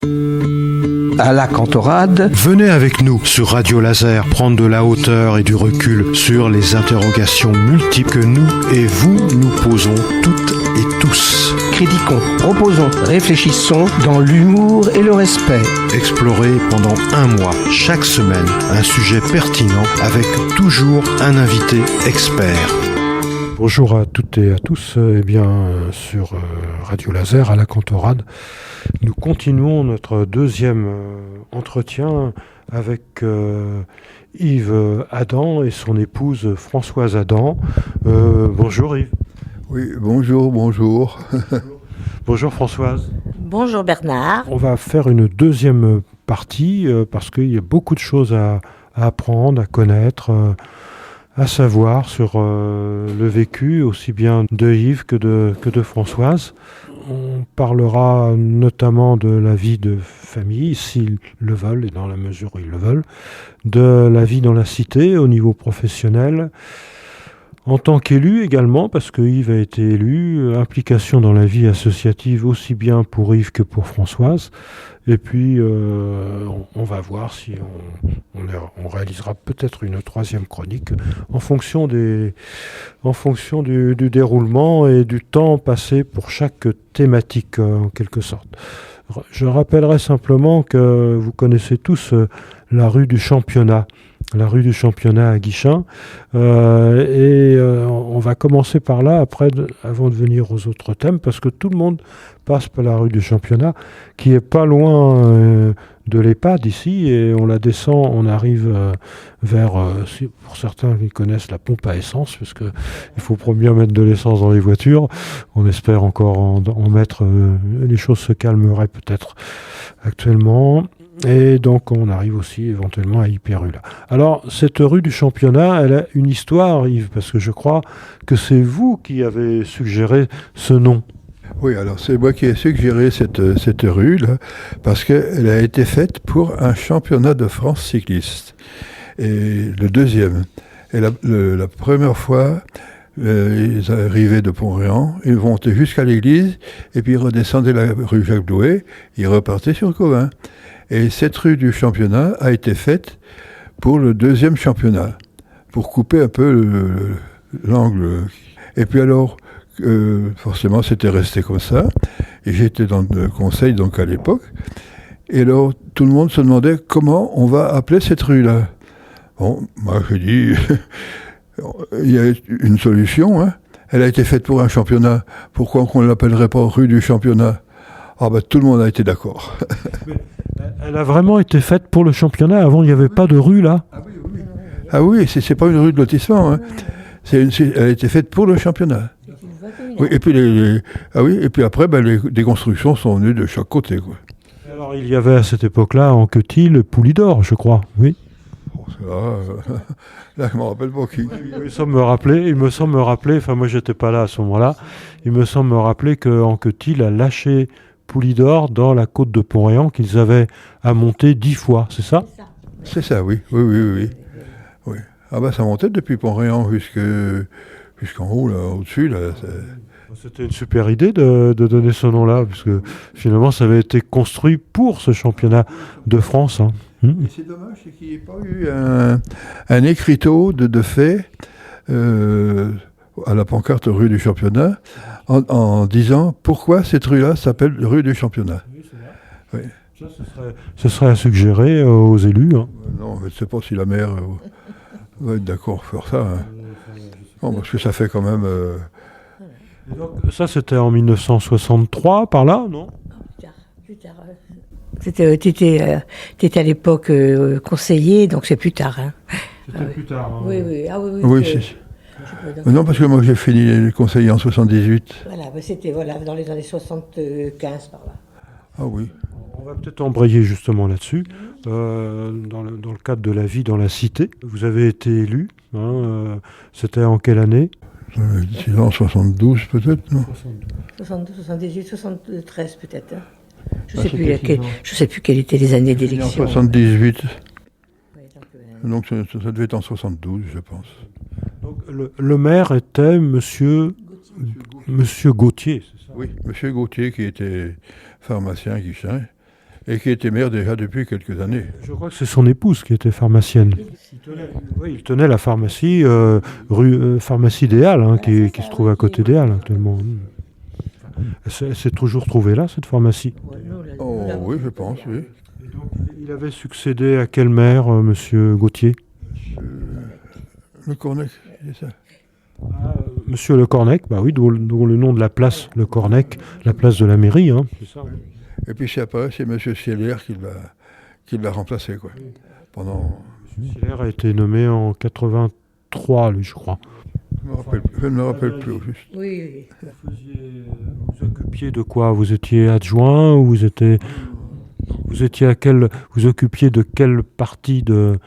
À la Cantorade, venez avec nous sur Radio Laser prendre de la hauteur et du recul sur les interrogations multiples que nous et vous nous posons toutes et tous. critiquons, proposons, réfléchissons dans l'humour et le respect. Explorez pendant un mois, chaque semaine, un sujet pertinent avec toujours un invité expert. Bonjour à toutes et à tous. Sur Radio Laser à la Cantorade, nous continuons notre deuxième entretien avec Yves Adam et son épouse Françoise Adam. Bonjour Yves. Oui, bonjour. Bonjour Françoise. Bonjour Bernard. On va faire une deuxième partie parce qu'il y a beaucoup de choses à apprendre, à connaître, à savoir sur le vécu aussi bien de Yves que de Françoise. On parlera notamment de la vie de famille, s'ils le veulent et dans la mesure où ils le veulent, de la vie dans la cité au niveau professionnel, en tant qu'élu également, parce que Yves a été élu, implication dans la vie associative aussi bien pour Yves que pour Françoise. Et puis, on va voir si on réalisera peut-être une troisième chronique en fonction du déroulement et du temps passé pour chaque thématique, en quelque sorte. Je rappellerai simplement que vous connaissez tous la rue du Championnat. La rue du Championnat à Guichen. On va commencer par là, avant de venir aux autres thèmes, parce que tout le monde passe par la rue du Championnat, qui est pas loin de l'EHPAD ici, et on la descend, on arrive vers, pour certains qui connaissent la pompe à essence, parce que il faut bien mettre de l'essence dans les voitures. On espère encore en mettre. Les choses se calmeraient peut-être actuellement. Et donc on arrive aussi éventuellement à Hyperula. Alors cette rue du Championnat, elle a une histoire, Yves, parce que je crois que c'est vous qui avez suggéré ce nom. Oui, alors c'est moi qui ai suggéré cette rue là, parce qu'elle a été faite pour un championnat de France cycliste. Et le deuxième. Et la première fois, ils arrivaient de Pont-Réan, ils montaient jusqu'à l'église, et puis ils redescendaient la rue Jacques-Douai, ils repartaient sur Cauvin. Et cette rue du Championnat a été faite pour le deuxième championnat, pour couper un peu l'angle. Et puis alors, forcément, c'était resté comme ça. Et j'étais dans le conseil donc à l'époque. Et alors, tout le monde se demandait comment on va appeler cette rue-là. Bon, moi je dis, il y a une solution. Hein. Elle a été faite pour un championnat. Pourquoi qu'on ne l'appellerait pas rue du Championnat ? Ah ben, tout le monde a été d'accord. Elle a vraiment été faite pour le championnat. Avant, il n'y avait pas de rue, là. Ah oui, c'est pas une rue de lotissement. Hein. Elle a été faite pour le championnat. Oui, et puis après, des constructions sont venues de chaque côté. Quoi. Alors, il y avait à cette époque-là, en Quetil, Poulidor, je crois. Oui. Là, je ne me rappelle pas qui. Il me semble me rappeler, enfin, moi, j'étais pas là à ce moment-là. Il me semble me rappeler qu'en Quetil a lâché Poulidor dans la côte de Pont-Réan qu'ils avaient à monter 10 fois, c'est ça ? C'est ça, oui. Ah bah ça montait depuis Pont-Réan jusqu'en haut, là, au-dessus. Là, c'était une super idée de donner ce nom-là, puisque finalement ça avait été construit pour ce championnat de France. Hein. Et c'est dommage, c'est qu'il n'y ait pas eu un écriteau de fait à la pancarte rue du Championnat en disant pourquoi cette rue-là s'appelle rue du Championnat. Oui, c'est vrai. Oui. Ça, ce serait à suggérer aux élus. Hein. Non, je ne sais pas si la maire va être d'accord pour faire ça. Hein. Non, parce que ça fait quand même... Donc, ça, c'était en 1963, par là, non ? Plus tard. T'étais à l'époque conseiller, donc c'est plus tard. Hein. C'était plus tard. Hein. Oui. Ah oui. Oui, non, parce que moi j'ai fini le conseiller en 78. Voilà, c'était dans les années 75 par là. Ah oui. On va peut-être embrayer justement là-dessus. Dans le cadre de la vie dans la cité, vous avez été élu. C'était en quelle année ? En 72 peut-être, non ? 72, 78, 73 peut-être. Je ne sais plus quelles étaient les années d'élection. En 78. Donc ça devait être en 72, je pense. Donc, le maire était Monsieur Gauthier, c'est ça ? Oui, Monsieur Gauthier qui était pharmacien à Guichen. et qui était maire déjà depuis quelques années. Je crois que c'est son épouse qui était pharmacienne. Il tenait la pharmacie, pharmacie des Halles, hein, qui se trouve à côté des Halles actuellement. Elle s'est toujours trouvée là, cette pharmacie. Oh oui, je pense, oui. Et donc, il avait succédé à quel maire, monsieur Gauthier? Le Cornec, c'est ça. Monsieur Le Cornec, bah oui, dont le nom de la place, Le Cornec, la place de la mairie. Hein. C'est ça, oui. Et puis c'est après, c'est monsieur Sieler qui l'a remplacé, quoi. Pendant... Sieler a été nommé en 83, lui, je crois. Je ne me rappelle plus, au juste. Oui. Vous occupiez de quoi? Vous étiez adjoint ou vous étiez vous occupiez de quelle partie de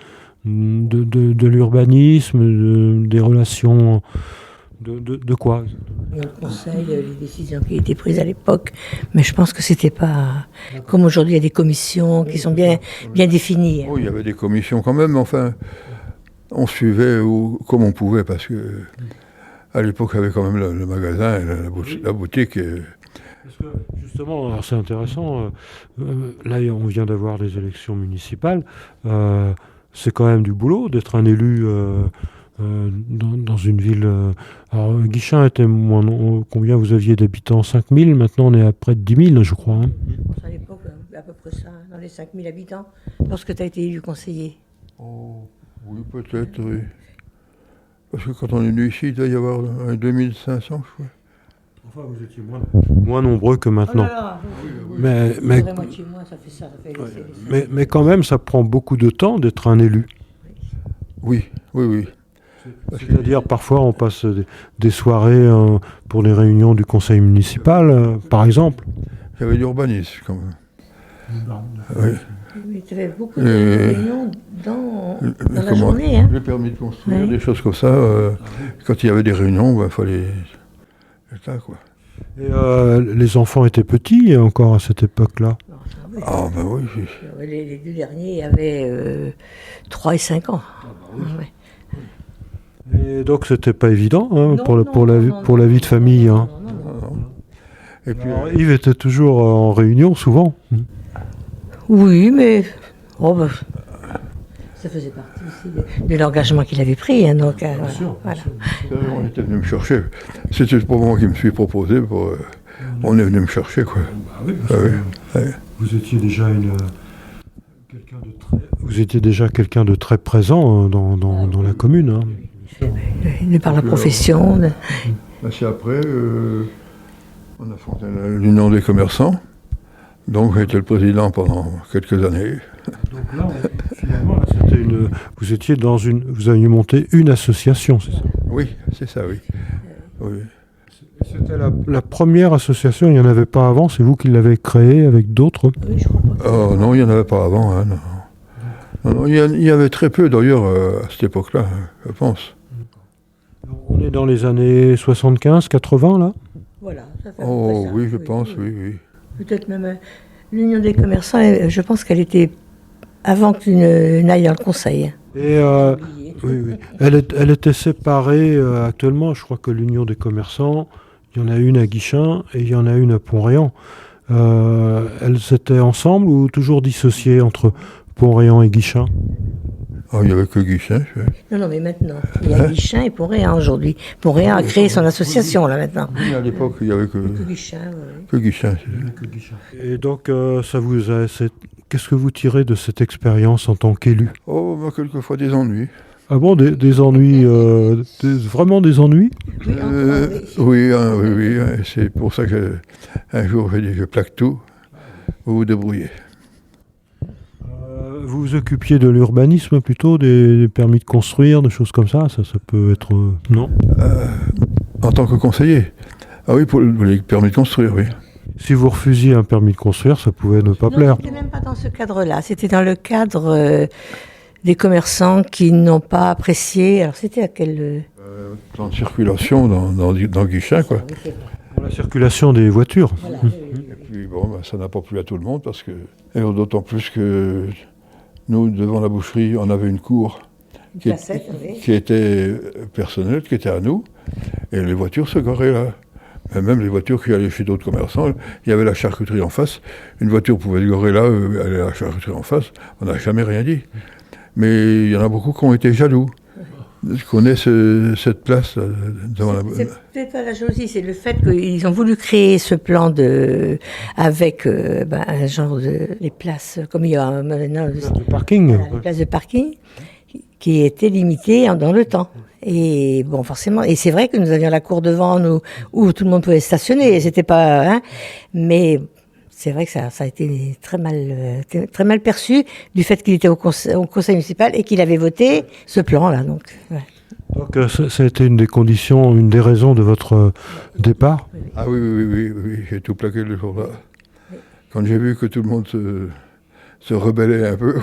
l'urbanisme, des relations, de quoi? Le conseil, les décisions qui étaient prises à l'époque, mais je pense que c'était pas comme aujourd'hui. Il y a des commissions qui sont bien définies. Oui, il y avait des commissions quand même, enfin, on suivait comme on pouvait, parce que à l'époque, il y avait quand même le magasin et la boutique. Parce que justement, alors c'est intéressant, là on vient d'avoir les élections municipales, c'est quand même du boulot d'être un élu dans une ville. Alors Guichen était combien vous aviez d'habitants? 5000, maintenant on est à près de 10 000 je crois. Hein. À l'époque, à peu près ça, dans les 5000 habitants, lorsque tu as été élu conseiller. Oh, oui, peut-être, oui. Parce que quand on est venu ici, il doit y avoir 2500, je crois. Enfin, vous étiez moins nombreux que maintenant. Oh là là, oui. Mais moitié moins, ça fait ça. mais quand même, ça prend beaucoup de temps d'être un élu. Oui. C'est-à-dire, parfois, on passe des soirées pour les réunions du conseil municipal, par exemple. Il y avait l'urbanisme, quand même. Oui. Mais tu avais beaucoup de réunions dans la journée. Hein. Le permis de construire, des choses comme ça. Quand il y avait des réunions, il fallait... Ça, quoi. Et les enfants étaient petits encore à cette époque-là? Ah ben oui. Les deux derniers avaient 3 et 5 ans. Ouais. Et donc c'était pas évident hein, pour la vie de famille. Hein. Non. Et puis, alors, Yves était toujours en réunion souvent. Oui, mais ça faisait partie aussi de l'engagement qu'il avait pris. Hein, donc, Bien sûr. On était venu me chercher. C'était pour moi qui me suis proposé. On est venu me chercher, quoi. Vous étiez déjà quelqu'un de très présent dans la commune. Hein. De par la profession. C'est après, on a fondé l'Union des commerçants. Donc j'ai été le président pendant quelques années. Donc là, finalement, vous aviez monté une association, c'est ça? Oui, c'est ça, oui. C'était la première association, il n'y en avait pas avant, c'est vous qui l'avez créée avec d'autres? Oui, je crois pas. Oh non, il n'y en avait pas avant. Hein, non, il y avait très peu d'ailleurs à cette époque-là, je pense. On est dans les années 75, 80 là? Voilà, ça fait Oh ça. oui, je pense, oui. Peut-être même l'Union des commerçants, je pense qu'elle était avant que tu n'ailles dans le conseil. Et oui. Elle était séparée actuellement, je crois que l'Union des commerçants, il y en a une à Guichen et il y en a une à Pont-Réan. Elles étaient ensemble ou toujours dissociées entre Pont-Réan et Guichen? Oh, il n'y avait que Guichen. Non, mais maintenant, il y a Guichen et Pont-Réan aujourd'hui. Pont-Réan a créé son association, là, maintenant. Oui, à l'époque, il n'y avait que Guichen, que Guichen. Et donc, qu'est-ce que vous tirez de cette expérience en tant qu'élu? Oh, quelquefois des ennuis. Ah bon, des ennuis, vraiment des ennuis? Oui. C'est pour ça qu'un jour, j'ai dit, je plaque tout, vous vous débrouillez. Vous vous occupiez de l'urbanisme plutôt, des permis de construire, des choses comme ça peut être... non? En tant que conseiller? Ah oui, pour les permis de construire, oui. Si vous refusiez un permis de construire, ça pouvait ne pas plaire. Non, c'était même pas dans ce cadre-là. C'était dans le cadre des commerçants qui n'ont pas apprécié... Alors, c'était à quel... Plan de circulation dans Guichen, quoi. Pour la circulation des voitures. Voilà, Et puis, ça n'a pas plu à tout le monde, parce que... Et d'autant plus que... Nous, devant la boucherie, on avait une cour qui était personnelle, qui était à nous, et les voitures se garaient là. Mais même les voitures qui allaient chez d'autres commerçants, il y avait la charcuterie en face. Une voiture pouvait se garer là, aller à la charcuterie en face. On n'a jamais rien dit. Mais il y en a beaucoup qui ont été jaloux. Je connais cette place devant la... C'est peut-être pas la jalousie, c'est le fait qu'ils ont voulu créer ce plan avec un genre de les places, comme il y a maintenant Le parking. les places de parking, qui étaient limitées dans le temps. Et bon, forcément, et c'est vrai que nous avions la cour devant nous où tout le monde pouvait stationner. C'était pas, mais c'est vrai que ça a été très mal perçu du fait qu'il était au conseil municipal et qu'il avait voté ce plan-là. Donc, ouais. Donc ça a été une des conditions, une des raisons de votre départ. Ah oui, j'ai tout plaqué le jour-là. Quand j'ai vu que tout le monde se rebellait un peu.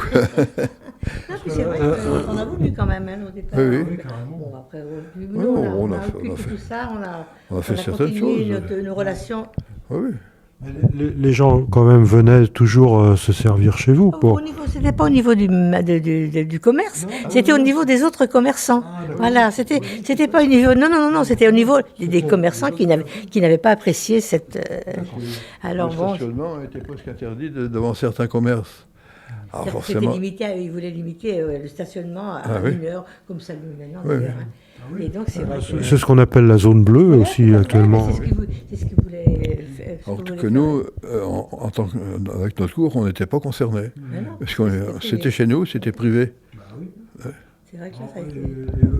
Ah, puis c'est vrai qu'on a voulu quand même au départ. Oui. Bon, après, On a fait tout ça, on a fait certaines choses. Nos relations. Oui. Les gens quand même venaient toujours se servir chez vous. C'était pas au niveau du commerce, c'était au niveau des autres commerçants. Voilà, c'était pas au niveau. Non, c'était au niveau des commerçants qui n'avaient pas apprécié cette. Alors le bon. stationnement était presque interdit devant certains commerces. Alors forcément. Ils voulaient limiter le stationnement à 1 heure, comme ça nous maintenant. Oui. Et donc c'est vrai. C'est ce qu'on appelle la zone bleue aussi actuellement. C'est ce qu'ils voulaient faire. En tout cas, nous, avec notre cours, on n'était pas concernés. Parce que c'était chez nous, c'était privé. C'est vrai que ça a été...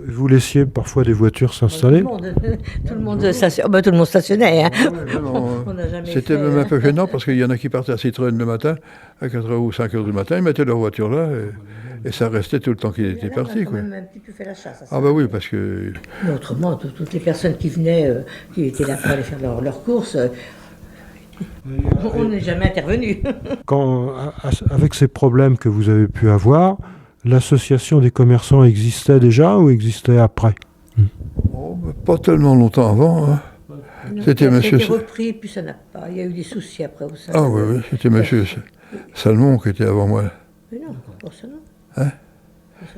Vous laissiez parfois des voitures s'installer? Tout le monde stationnait. Hein. C'était même un peu gênant parce qu'il y en a qui partaient à Citroën le matin, à 4h ou 5h du matin, ils mettaient leur voiture là et ça restait tout le temps qu'il était parti. On a quand même un petit peu fait la chasse. Ah bah oui, parce que... Mais autrement, toutes les personnes qui venaient, qui étaient là pour aller faire leurs courses, on n'est jamais intervenu. Avec ces problèmes que vous avez pu avoir, l'association des commerçants existait déjà ou existait après? Pas tellement longtemps avant. Hein. C'était monsieur... C'était repris, puis ça n'a pas... Il y a eu des soucis après au sein. Ah oui, c'était monsieur Salmon qui était avant moi. Mais non, pour Salmon. Hein?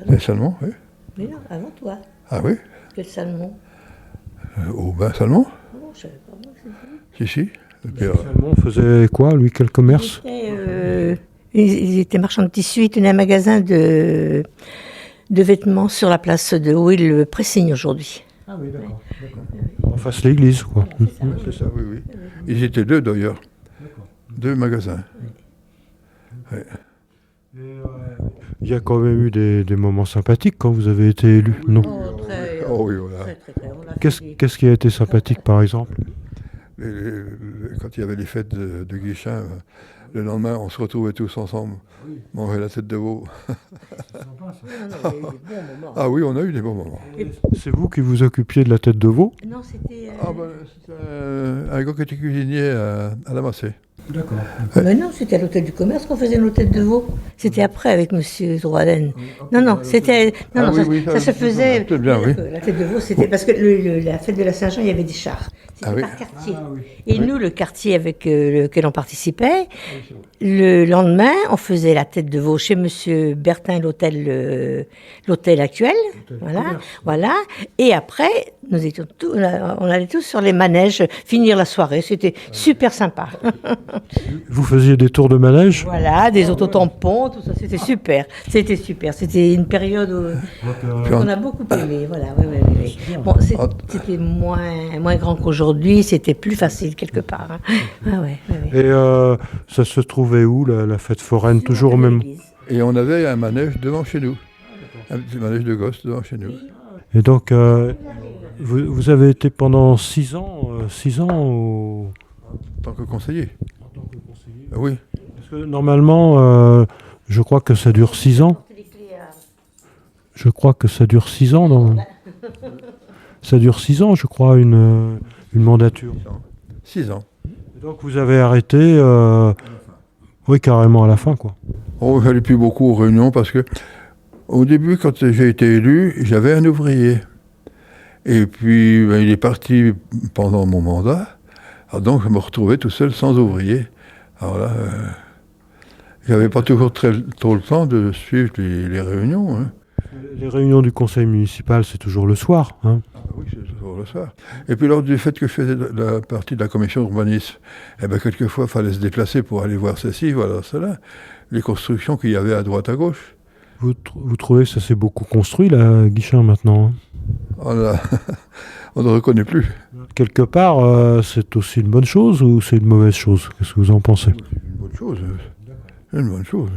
Mais Salmon, oui. Mais non, avant toi. Ah oui? Quel Salmon? Aubin Salmon? Non, je ne savais pas moi que c'était. Si. Salmon faisait quoi, lui, quel commerce? Il était marchand de tissus, il tenait un magasin de vêtements sur la place de où il le Pressigne aujourd'hui. Ah oui, d'accord. En face de l'église, quoi. C'est ça, oui. Ils étaient deux d'ailleurs. Deux magasins. Oui. Il y a quand même eu des moments sympathiques quand vous avez été élu, non? Oui, voilà. Qu'est-ce qui a été sympathique, par exemple? Quand il y avait les fêtes de Guichin, le lendemain, on se retrouvait tous ensemble, manger la tête de veau. Ah oui, on a eu des bons moments. C'est vous qui vous occupiez de la tête de veau? Non, c'était... c'était un gars qui était cuisinier à la Massée. D'accord. Mais non, c'était à l'hôtel du commerce qu'on faisait nos têtes de veau. C'était après avec monsieur Drouaden. Non, c'était... ça se faisait... Bien, oui. La tête de veau, c'était parce que la fête de la Saint-Jean, il y avait des chars. C'était par quartier. Et nous, le quartier avec lequel on participait, le lendemain, on faisait la tête de veau chez monsieur Bertin, l'hôtel actuel. Voilà. Et après, nous étions on allait tous sur les manèges finir la soirée. C'était super sympa. Vous faisiez des tours de manège? Voilà, des autotampons, tout ça, c'était super. C'était une période où on a beaucoup aimé. Voilà, oui. Bon, c'était moins grand qu'aujourd'hui, c'était plus facile quelque part. Hein. Ah ouais. Et ça se trouvait où, la fête foraine? Toujours au même... Et on avait un manège devant chez nous. Un petit manège de gosses devant chez nous. Et donc, vous avez été pendant 6 ans au... En tant que conseiller. Oui. Parce que normalement, je crois que ça dure 6 ans. Je crois que ça dure 6 ans. Ça dure 6 ans, je crois, une mandature. 6 ans. Et donc vous avez arrêté, oui, carrément à la fin, quoi. Oh, j'allais plus beaucoup aux réunions parce que au début, quand j'ai été élu, j'avais un ouvrier. Et puis, il est parti pendant mon mandat. Alors donc, je me retrouvais tout seul, sans ouvrier. Alors là, j'avais pas toujours trop le temps de suivre les réunions. Hein. Les réunions du conseil municipal, c'est toujours le soir. Hein. Ah oui, c'est toujours toujours le soir. Et puis lors du fait que je faisais la partie de la commission d'urbanisme, quelquefois, il fallait se déplacer pour aller voir ceci, voilà cela, les constructions qu'il y avait à droite, à gauche. Vous trouvez que ça s'est beaucoup construit, là, Guichen, maintenant, hein? On ne reconnaît plus. Quelque part, c'est aussi une bonne chose ou c'est une mauvaise chose? Qu'est-ce que vous en pensez? C'est une bonne chose. C'est une bonne chose.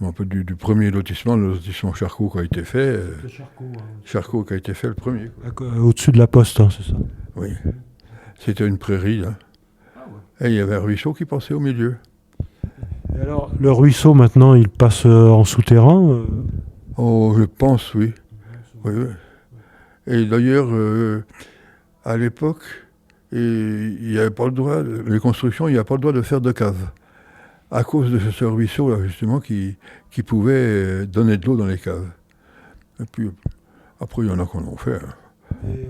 Un peu du premier lotissement, le lotissement Charcot qui a été fait. Charcot qui a été fait le premier. Au-dessus de la poste, hein, c'est ça? Oui. C'était une prairie, là. Et il y avait un ruisseau qui passait au milieu. Et alors, le ruisseau, maintenant, il passe en souterrain? Oh, je pense, oui. Oui. Et d'ailleurs, à l'époque, il n'y avait pas le droit, les constructions, il n'y a pas le droit de faire de cave. À cause de ce ruisseau-là, justement, qui pouvait donner de l'eau dans les caves. Et puis, après, il y en a qu'on en fait. Et,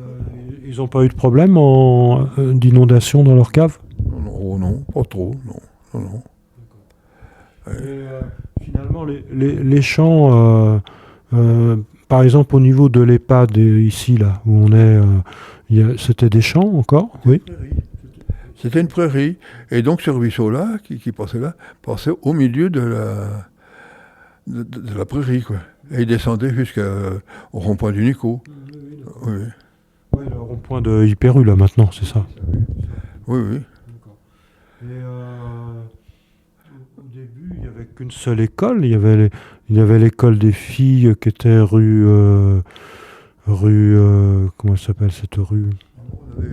ils n'ont pas eu de problème d'inondation dans leur cave? Non, pas trop, non. Et, finalement, les champs, par exemple, au niveau de l'EHPAD, ici, là, où on est, c'était des champs encore? Oui. C'était une prairie. Et donc ce ruisseau-là, qui passait là, passait au milieu de la prairie, quoi. Et il descendait jusqu'au rond-point du Nico. Oui. Oui, le rond-point de Hyper-U, là, maintenant, c'est ça? Oui. D'accord. Et au début, il n'y avait qu'une seule école. Il y avait l'école des filles qui était rue comment elle s'appelle, cette rue?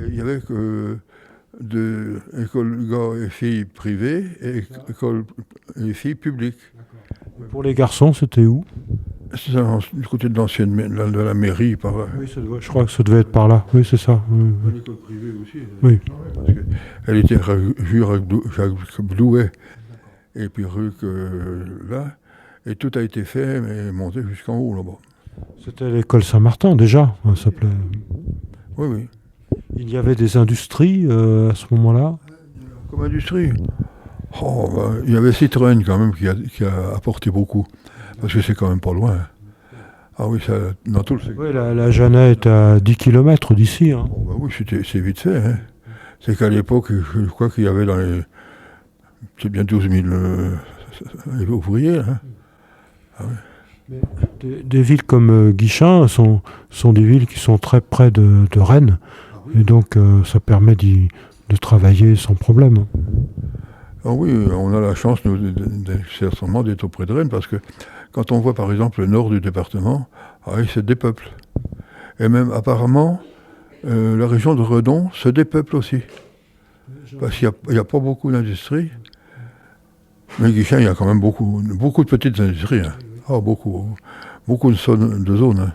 Il y avait que de école gars et filles privées et école et filles publiques. Pour les garçons, c'était où? C'est du côté de l'ancienne de la mairie, par là. Oui, je crois que ça devait être par là. Oui, c'est ça. Oui. L'école privée aussi. Oui. Parce qu'elle était rue Jacques Blouet et puis rue là, et tout a été fait, mais monté jusqu'en haut là-bas. C'était l'école Saint-Martin déjà, ça s'appelait. Oui. Il y avait des industries à ce moment-là? Comme industrie? Il y avait Citroën quand même qui a apporté beaucoup. Parce que c'est quand même pas loin. Ah oui, ça, dans tout le secteur. Oui, la Jeannet est à 10 km d'ici. Hein. Oui, c'est vite fait. Hein. C'est qu'à l'époque, je crois qu'il y avait c'est bien 12 000 ouvriers. Hein. Ah oui. Des villes comme Guichen sont des villes qui sont très près de Rennes. Et donc, ça permet de travailler sans problème. Ah oui, on a la chance, nous, certainement, d'être auprès de Rennes, parce que quand on voit, par exemple, le nord du département, c'est des peuples. Et même, apparemment, la région de Redon se dépeuple aussi. Parce qu'il n'y a pas beaucoup d'industries. Mais Guichen, il y a quand même beaucoup de petites industries. Hein. Beaucoup de zones. Hein.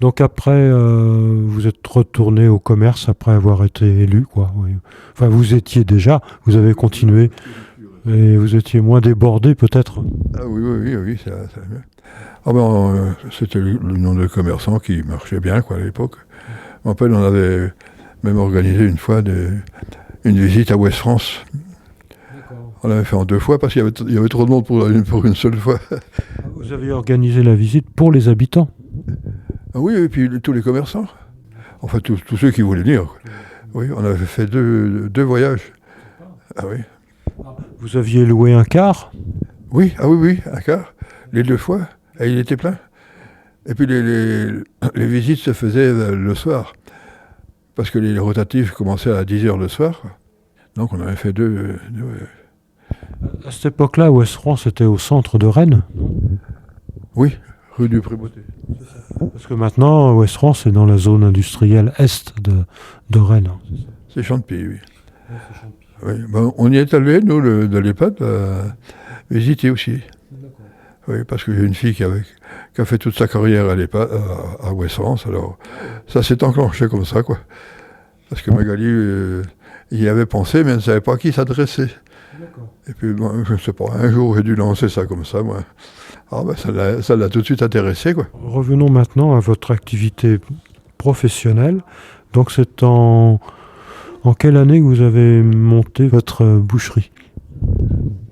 Donc après, vous êtes retourné au commerce après avoir été élu, quoi. Oui. Enfin, vous étiez déjà, vous avez continué, et vous étiez moins débordé peut-être. Ah oui, ça bien. C'était le nom de commerçant qui marchait bien, quoi, à l'époque. En fait, on avait même organisé une fois une visite à Ouest-France. On l'avait fait en 2 fois parce qu'il y avait trop de monde pour une seule fois. Vous avez organisé la visite pour les habitants? Ah oui, et puis tous les commerçants. Enfin, tous ceux qui voulaient venir. Oui, on avait fait deux voyages. Ah oui. Vous aviez loué un car? Oui, un car. Les 2 fois. Et il était plein. Et puis les visites se faisaient le soir. Parce que les rotatives commençaient à 10h le soir. Donc on avait fait 2 voyages. À cette époque-là, Ouest-France était au centre de Rennes? Oui, rue du Prébeauté. Parce que maintenant, Ouest-France est dans la zone industrielle est de Rennes. C'est Champy, oui. Oui. On y est allé, nous, de l'EHPAD, visiter aussi. Oui, parce que j'ai une fille qui a fait toute sa carrière à l'EHPAD, à Ouest-France, alors ça s'est enclenché comme ça, quoi. Parce que Magali y avait pensé, mais elle ne savait pas à qui s'adresser. Et puis, je ne sais pas, un jour, j'ai dû lancer ça comme ça, moi. Ça l'a tout de suite intéressé, quoi. Revenons maintenant à votre activité professionnelle. Donc, c'est en quelle année que vous avez monté votre boucherie?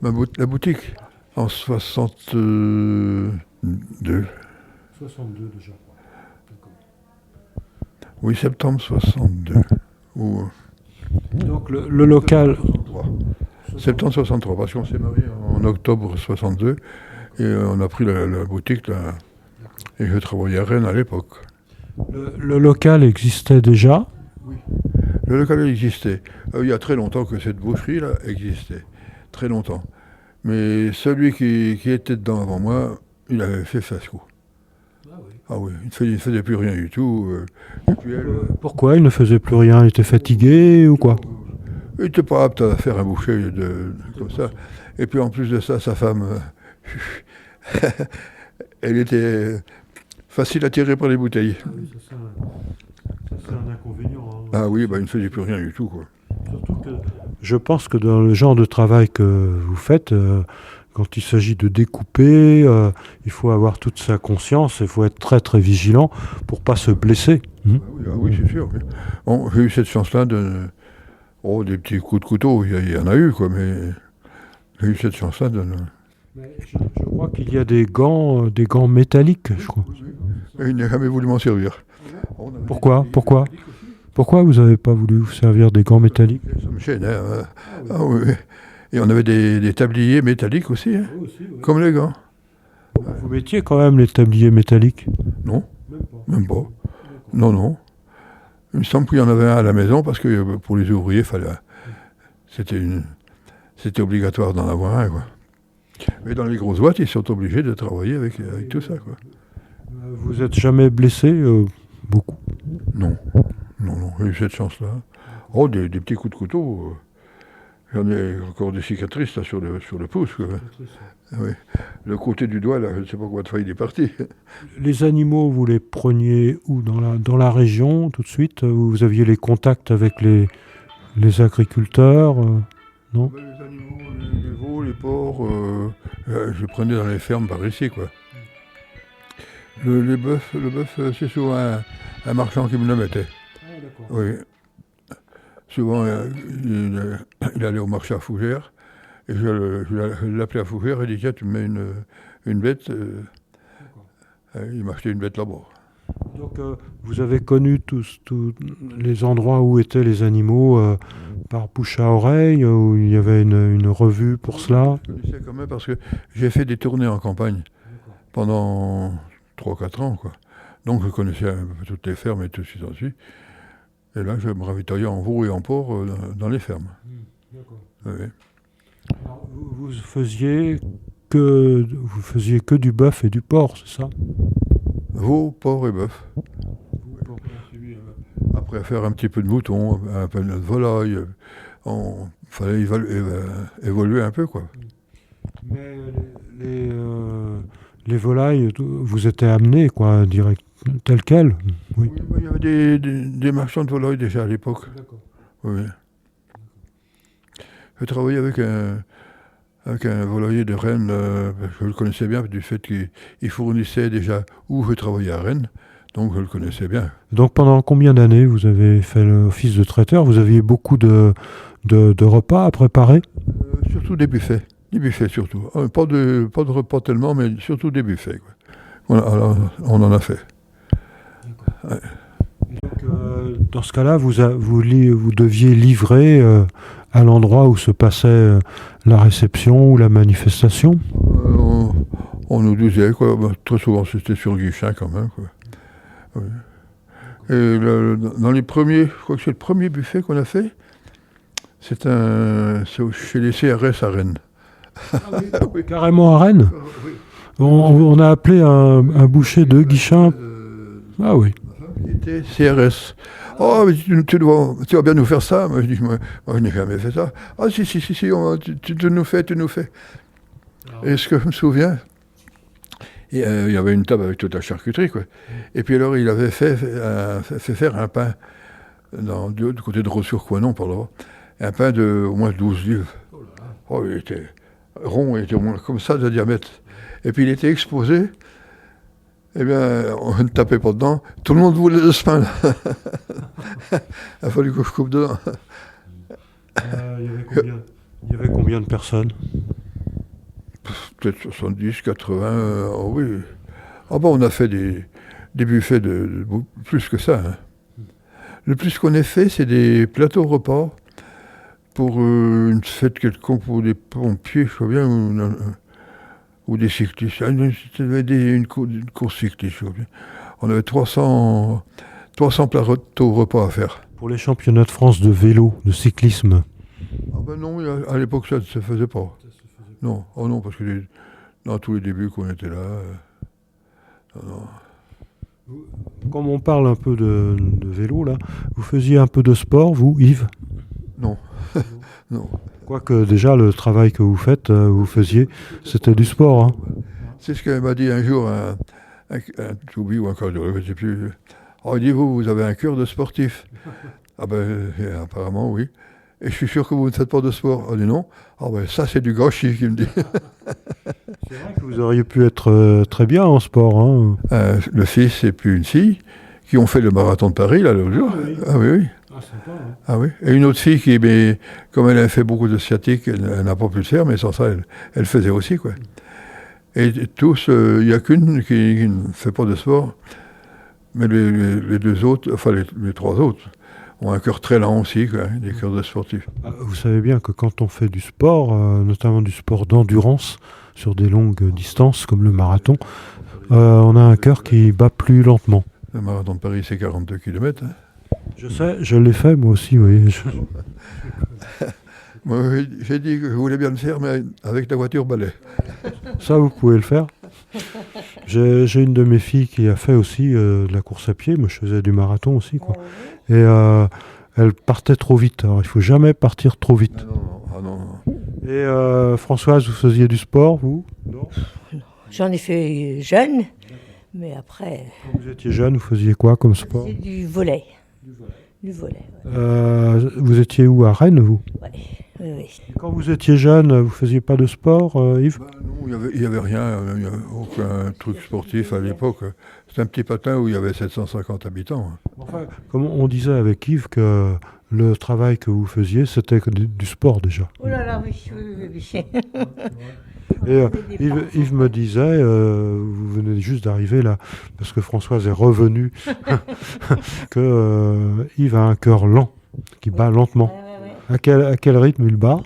La boutique, en 62. 62 déjà. Oui, septembre 62. Ou, Donc le local... 63. Septembre 63, parce qu'on s'est marié en octobre 62 et on a pris la boutique là, et je travaillais à Rennes à l'époque. Le local existait déjà. Le local existait. Il y a très longtemps que cette boucherie là existait. Très longtemps. Mais celui qui était dedans avant moi, il avait fait fiasco. Ah oui, il ne faisait plus rien du tout. Et puis Pourquoi il ne faisait plus rien? Il était fatigué ou quoi? il n'était pas apte à faire un boucher comme ça. Et puis en plus de ça, sa femme, elle était facile à tirer par les bouteilles. Ah oui, ça c'est un inconvénient. Hein. Ah oui, il ne faisait plus rien du tout, quoi. Surtout que je pense que dans le genre de travail que vous faites, quand il s'agit de découper, il faut avoir toute sa conscience, il faut être très très vigilant pour pas se blesser. Ah oui, c'est sûr. Oui. Bon, j'ai eu cette chance-là des petits coups de couteau, il y en a eu, quoi, mais j'ai eu cette chance-là Je crois qu'il y a des gants métalliques, je crois. Et il n'a jamais voulu m'en servir. Pourquoi vous n'avez pas voulu vous servir des gants métalliques? Ça me gêne, hein. Ah oui. Et on avait des tabliers métalliques aussi, hein, Oui. comme les gants. Vous mettiez quand même les tabliers métalliques? Non, même pas. Non. Il me semble qu'il y en avait un à la maison parce que pour les ouvriers, c'était obligatoire d'en avoir un, quoi. Mais dans les grosses boîtes, ils sont obligés de travailler avec tout ça, quoi. Vous n'êtes jamais blessé beaucoup? Non, j'ai eu cette chance-là. Oh, des petits coups de couteau. J'en ai encore des cicatrices là, sur le pouce, quoi. Oui. Le côté du doigt, là, je ne sais pas combien de fois il est parti. Les animaux, vous les preniez où? Dans la région, tout de suite? Vous aviez les contacts avec les agriculteurs non? Les animaux, les veaux, les porcs, je les prenais dans les fermes par ici, quoi. Le bœuf, c'est souvent un marchand qui me le mettait. Ah, d'accord. Oui. Souvent, il allait au marché à Fougères, et je l'appelais à Fougères et il disait, tu me mets une bête. Il m'achetait une bête là-bas. Donc, vous avez connu tous les endroits où étaient les animaux par bouche à oreille, où il y avait une revue pour cela? Je connaissais quand même parce que j'ai fait des tournées en campagne pendant 3-4 ans, quoi. Donc je connaissais un peu toutes les fermes et tout ce qui s'ensuit. Et là, je me ravitaillais en veau et en porc dans les fermes. D'accord. Oui. Alors, vous faisiez que du bœuf et du porc, c'est ça? Veau, porc et bœuf. Après faire un petit peu de mouton, un peu de volaille, il fallait évoluer un peu, quoi. Mais les volailles, vous étiez amenés, quoi, direct, tel quel? Oui. Oui, il y avait des marchands de volailles déjà à l'époque. D'accord. Oui. Je travaillais avec un volailler de Rennes, je le connaissais bien du fait qu'il fournissait déjà où je travaillais à Rennes, donc je le connaissais bien. Donc pendant combien d'années vous avez fait l'office de traiteur? Vous aviez beaucoup de repas à préparer? Surtout des buffets. Des buffets surtout. Pas de repas tellement, mais surtout des buffets, quoi. Voilà, on en a fait. Ouais. Donc, dans ce cas-là, vous deviez livrer à l'endroit où se passait la réception ou la manifestation? On nous disait, quoi. Très souvent c'était sur Guichin quand même, quoi. Oui. Et dans les premiers, je crois que c'est le premier buffet qu'on a fait, c'est chez les CRS à Rennes. Ah oui. Oui. Carrément à Rennes? Oui. On a appelé un boucher de Guichin. Ah oui. Il était CRS. Oh, mais tu vas bien nous faire ça. Moi, je dis, moi je n'ai jamais fait ça. Ah, si, tu nous fais. Ah. Et ce que je me souviens, il y avait une table avec toute la charcuterie, quoi. Et puis alors, il avait fait faire un pain du côté de Raux-sur-Coinon, par là. Un pain de au moins 12 livres. Oh, il était rond, il était au moins comme ça de diamètre. Et puis il était exposé. Eh bien, on ne tapait pas dedans. Tout le monde voulait de ce pain-là. Il a fallu que je coupe dedans. Il y avait combien de personnes? Peut-être 70, 80, oui. Ah bon, on a fait des buffets de plus que ça. Hein. Le plus qu'on ait fait, c'est des plateaux repas pour une fête quelconque, pour des pompiers, je crois bien, ou des cyclistes. C'était une course cycliste, je crois bien. On avait 300 plateaux repas à faire. Pour les championnats de France de vélo, de cyclisme. Ah ben non, à l'époque, ça ne se faisait pas. Non, oh non, parce que dans tous les débuts qu'on était là... non. Comme on parle un peu de vélo, là, vous faisiez un peu de sport, vous, Yves? Non. Non. Quoique déjà, le travail que vous faites, vous faisiez, c'était du sport. Hein. C'est ce qu'elle m'a dit un jour un Toubi ou un cardiologue, je ne sais plus. Oh, il dit, vous avez un cœur de sportif. Ah ben, apparemment, oui. Et je suis sûr que vous ne faites pas de sport. On dit non. Ah ben, ça, c'est du gâchis, qu'il me dit. C'est vrai que vous auriez pu être très bien en sport. Hein. Le fils et puis une fille qui ont fait le marathon de Paris, là, l'autre jour. Ah oui, oui. Ah, sympa, hein. Ah oui. Et une autre fille qui, mais, comme elle a fait beaucoup de sciatique, elle n'a pas pu le faire, mais sans ça, elle faisait aussi, quoi. Et tous, il n'y a qu'une qui ne fait pas de sport, mais les deux autres, enfin les trois autres, ont un cœur très lent aussi, quoi, des cœurs de sportifs. Vous savez bien que quand on fait du sport, notamment du sport d'endurance, sur des longues distances comme le marathon, on a un cœur qui bat plus lentement. Le marathon de Paris, c'est 42 km. Hein. Je sais, je l'ai fait moi aussi, oui. Moi, j'ai dit que je voulais bien le faire, mais avec la voiture balai. Ça, vous pouvez le faire. J'ai une de mes filles qui a fait aussi de la course à pied. Moi, je faisais du marathon aussi, quoi. Et elle partait trop vite. Alors, il faut jamais partir trop vite. Ah non. Et Françoise, vous faisiez du sport, vous? Non. J'en ai fait jeune, mais après... Quand vous étiez jeune, vous faisiez quoi comme sport? C'est du volley. Du volley, Vous étiez où, à Rennes, vous? oui. Et quand vous étiez jeune, vous faisiez pas de sport, Yves? Non, il n'y avait rien, il n'y avait aucun truc sportif à l'époque. C'était un petit patin où il y avait 750 habitants. Enfin, comme on disait avec Yves que le travail que vous faisiez, c'était du sport déjà. Oh là là, oui. Et Yves me disait, vous venez juste d'arriver là, parce que Françoise est revenue, que Yves a un cœur lent, qui bat lentement. À quel rythme il bat?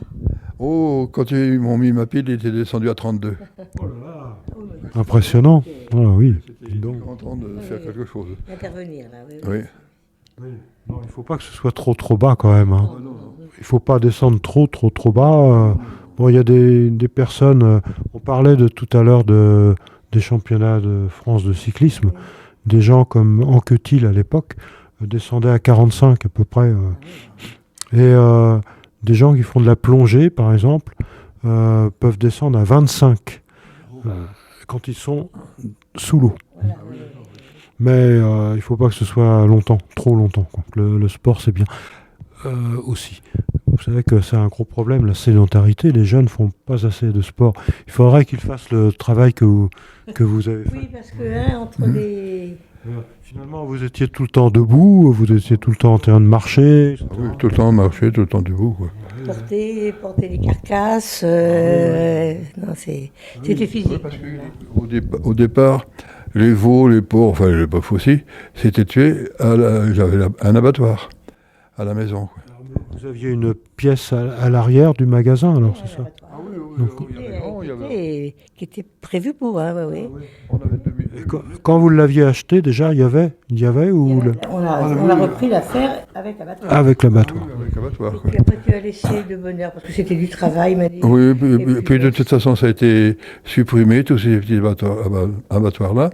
Oh, quand ils m'ont mis ma pile, il était descendu à 32. Oh là là. Impressionnant. Ah oui. Il était en train de faire quelque chose. Intervenir là, Oui. Non, il ne faut pas que ce soit trop bas quand même. Hein. Il ne faut pas descendre trop bas. Bon, il y a des personnes, on parlait tout à l'heure des championnats de France de cyclisme, des gens comme Anquetil à l'époque descendaient à 45 à peu près. Et des gens qui font de la plongée, par exemple, peuvent descendre à 25 quand ils sont sous l'eau. Mais il ne faut pas que ce soit longtemps, trop longtemps, quoi. Le sport, c'est bien aussi. Vous savez que c'est un gros problème, la sédentarité. Les jeunes ne font pas assez de sport. Il faudrait qu'ils fassent le travail que vous avez fait. Oui, parce que entre les... Finalement, vous étiez tout le temps debout, vous étiez tout le temps en train de marcher. Oui, tout le temps marcher, tout le temps debout, quoi. Porter les carcasses, non, c'était physique. Parce que, au départ, les veaux, les porcs, enfin les bœufs aussi, c'était tué j'avais un abattoir à la maison, quoi. Vous aviez une pièce à l'arrière du magasin, alors, c'est ça? Ah oui, qui était prévu pour, hein, oui. On avait quand vous l'aviez acheté, déjà, il y avait ou on a repris l'affaire avec l'abattoir. Avec l'abattoir. Oui, avec l'abattoir, Et quoi. puis après, tu as laissé de bonheur, parce que c'était du travail, il m'a dit. Oui, puis de toute façon, ça a été supprimé, tous ces petits abattoirs-là,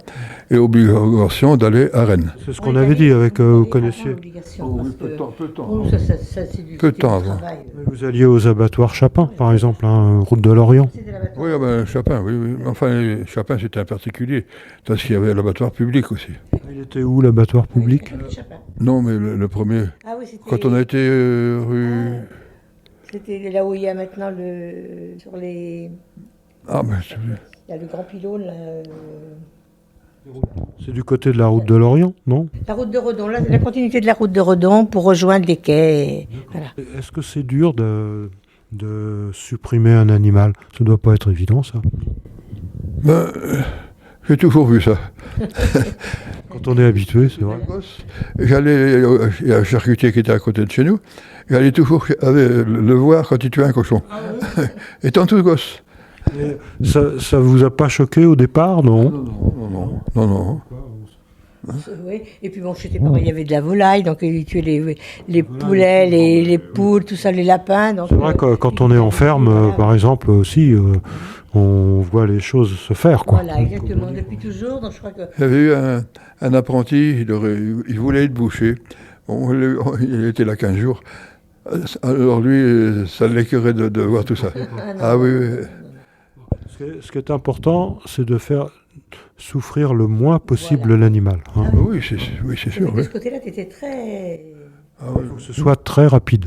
et obligation d'aller à Rennes. C'est ce qu'on avait dit avec, vous connaissiez. Peu de temps. Oh, ça, c'est du Peu de temps avant. travail. Vous alliez aux abattoirs Chapin, par exemple, hein, route de l'Orient. C'était l'abattoir. Oui, Chapin, oui. Enfin, Chapin, c'était un particulier, parce qu'il y avait l'abattoir public aussi. Il était où, l'abattoir public? Non, mais le premier, Ah oui, c'était... quand on a été rue... C'était là où il y a maintenant sur les... Ah, ben, Il y a le grand pylône, là. C'est du côté de la route de l'Orient, non? La route de Redon, la continuité de la route de Redon pour rejoindre les quais. Voilà. Est-ce que c'est dur de supprimer un animal? Ça ne doit pas être évident, ça. ben, J'ai toujours vu ça. Quand on est habitué, c'est vrai. J'allais, il y a un charcutier qui était à côté de chez nous, j'allais toujours le voir quand il tuait un cochon. Étant tout gosse. Et ça vous a pas choqué au départ, non? Non. Oui. Et puis bon, chez tes parents, il y avait de la volaille, donc ils tuaient les poulets, les poules, tout ça, les lapins. Donc, c'est vrai que quand on est en ferme, par exemple, aussi, on voit les choses se faire, quoi. Voilà, exactement, depuis toujours. Donc je crois que... J'avais eu un apprenti, il voulait être boucher. Bon, il était là 15 jours. Alors lui, ça l'écœurait de voir tout ça. Ah oui. Ce qui est important, c'est de faire souffrir le moins possible l'animal. Hein. Oui, c'est sûr. De ce côté-là, tu étais très... Ah, oui. Il faut que ce soit très rapide.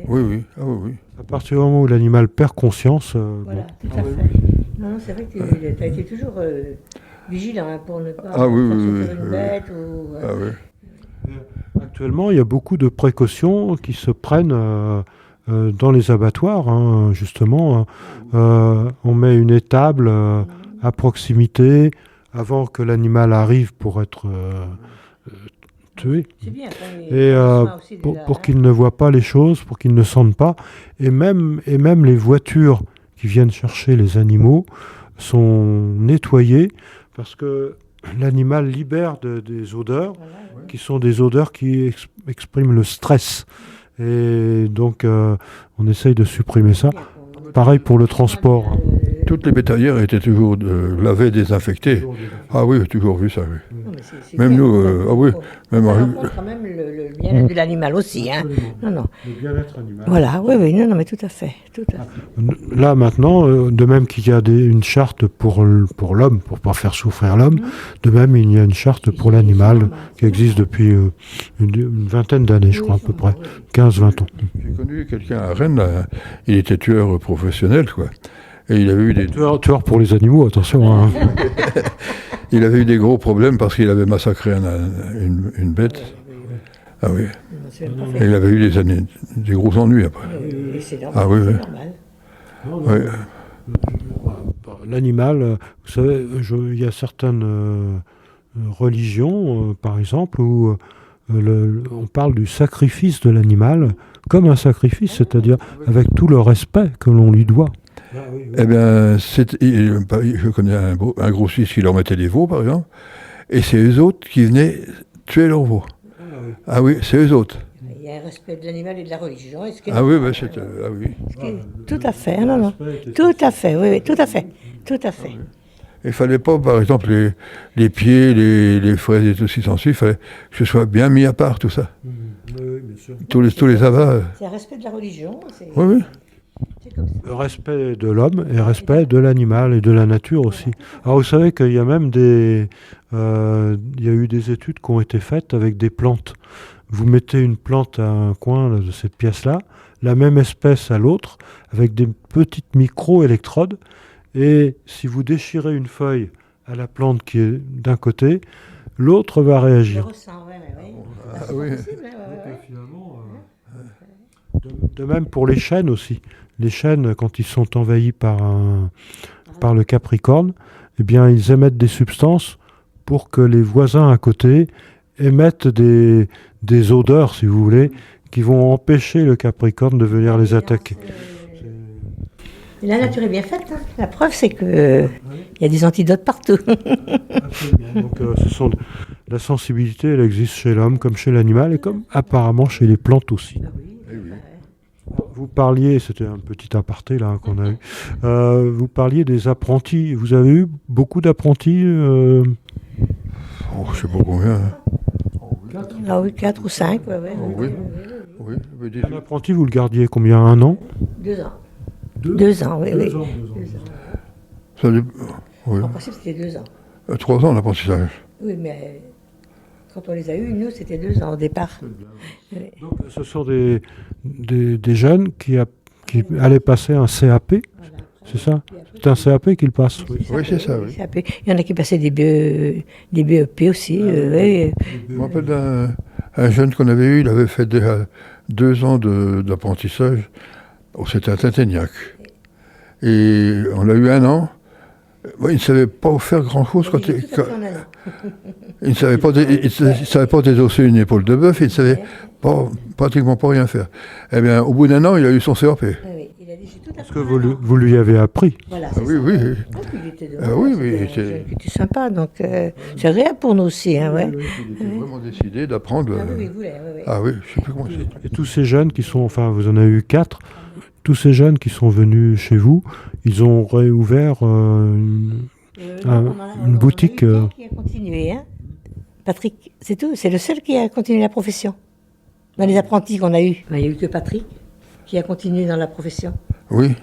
Oui. Ah, oui. À partir du moment où l'animal perd conscience... Voilà, tout à fait. Non, c'est vrai que tu as été toujours vigilant hein, pour ne pas faire souffrir une bête. Ou, Ah, oui. Actuellement, il y a beaucoup de précautions qui se prennent dans les abattoirs, hein, justement. On met une étable à proximité avant que l'animal arrive pour être tué. C'est bien. Et pour qu'il ne voit pas les choses, pour qu'il ne sente pas. Et même les voitures qui viennent chercher les animaux sont nettoyées parce que l'animal libère des odeurs qui sont des odeurs qui expriment le stress. Et donc, on essaye de supprimer ça. Pareil pour le transport. Toutes les bétaillères étaient toujours lavées, désinfectées. Ah oui, j'ai toujours vu ça, oui. Non, c'est Même bien. nous, ah oui. Même Ça rencontre quand même le bien-être de l'animal aussi. Hein. Non. Le bien-être animal. Voilà, oui, non, mais tout à fait. Là, maintenant, de même qu'il y a une charte pour l'homme, pour ne pas faire souffrir l'homme, de même, il y a une charte pour l'animal qui existe depuis une vingtaine d'années, je crois, à peu près. 15-20 ans. J'ai connu quelqu'un à Rennes, là, il était tueur professionnel, quoi. Et il avait eu des... Tueur pour les animaux, attention. Hein. Il avait eu des gros problèmes parce qu'il avait massacré une bête. Ah oui. Et il avait eu des gros ennuis après. C'est normal. Ah oui, oui. Normal. Oui. L'animal, vous savez, il y a certaines religions, par exemple, où on parle du sacrifice de l'animal comme un sacrifice, c'est-à-dire avec tout le respect que l'on lui doit. Eh bien, je connais un grossiste qui leur mettait des veaux, par exemple, et c'est eux autres qui venaient tuer leurs veaux. Ah oui, c'est eux autres. Il y a un respect de l'animal et de la religion. Ah oui, ben c'est... Ah oui. Tout à fait, non. Tout à fait, oui, tout à fait. Il ne fallait pas, par exemple, les pieds, les fraises et tout ce qui s'ensuit, il fallait que ce soit bien mis à part, tout ça. Oui, bien sûr. Tous les abats. C'est un respect de la religion. Oui. Le respect de l'homme et le respect de l'animal et de la nature aussi. Alors vous savez qu'il y a même il y a eu des études qui ont été faites avec des plantes. Vous mettez une plante à un coin de cette pièce-là, la même espèce à l'autre, avec des petites micro-électrodes, et si vous déchirez une feuille à la plante qui est d'un côté, l'autre va réagir. Je ressens, oui. Ah oui. De même pour les chênes aussi. Les chênes, quand ils sont envahis par le capricorne, eh bien, ils émettent des substances pour que les voisins à côté émettent des odeurs, si vous voulez, qui vont empêcher le capricorne de venir les attaquer. La nature est bien faite. Hein. La preuve, c'est qu'il y a des antidotes partout. Donc, la sensibilité, elle existe chez l'homme comme chez l'animal et comme apparemment chez les plantes aussi. Vous parliez, c'était un petit aparté là qu'on a eu, vous parliez des apprentis. Vous avez eu beaucoup d'apprentis Je ne sais pas combien. Hein. Ah oui, 4 ou 5. Oui. Un apprenti, vous le gardiez combien? 1 an? 2 ans. 2 ans, oui. 2 ans. Ça, oui. En principe, c'était 2 ans. 3 ans l'apprentissage. Oui, mais quand on les a eus, nous, c'était 2 ans au départ. Donc, ce sont des jeunes qui allaient passer un CAP, c'est ça? C'est un CAP qu'ils passent. Oui, c'est ça, oui. CAP. Il y en a qui passaient des BEP aussi. Oui. Je me rappelle d'un jeune qu'on avait eu, il avait fait déjà 2 ans d'apprentissage. C'était à Tinténiac. Et on l'a eu 1 an. il ne savait pas faire grand-chose quand il... Il ne savait pas désosser une épaule de bœuf, il ne savait pratiquement pas rien faire. Eh bien, au bout d'un an, il a eu son CAP. Oui, il a dit, j'ai tout Parce que vous lui avez appris. Voilà, oui, oui. Il était C'était sympa, donc c'est agréable pour nous aussi. Hein, ouais. Il était vraiment décidé d'apprendre. Ah oui, il voulait. Ah oui, je ne sais plus comment c'est. Et tous ces jeunes qui sont, enfin vous en avez eu 4, tous ces jeunes qui sont venus chez vous, ils ont réouvert une boutique. Qui a continué, hein. Patrick, c'est tout, c'est le seul qui a continué la profession. Dans les apprentis qu'on a eus. Il n'y a eu que Patrick qui a continué dans la profession. Oui.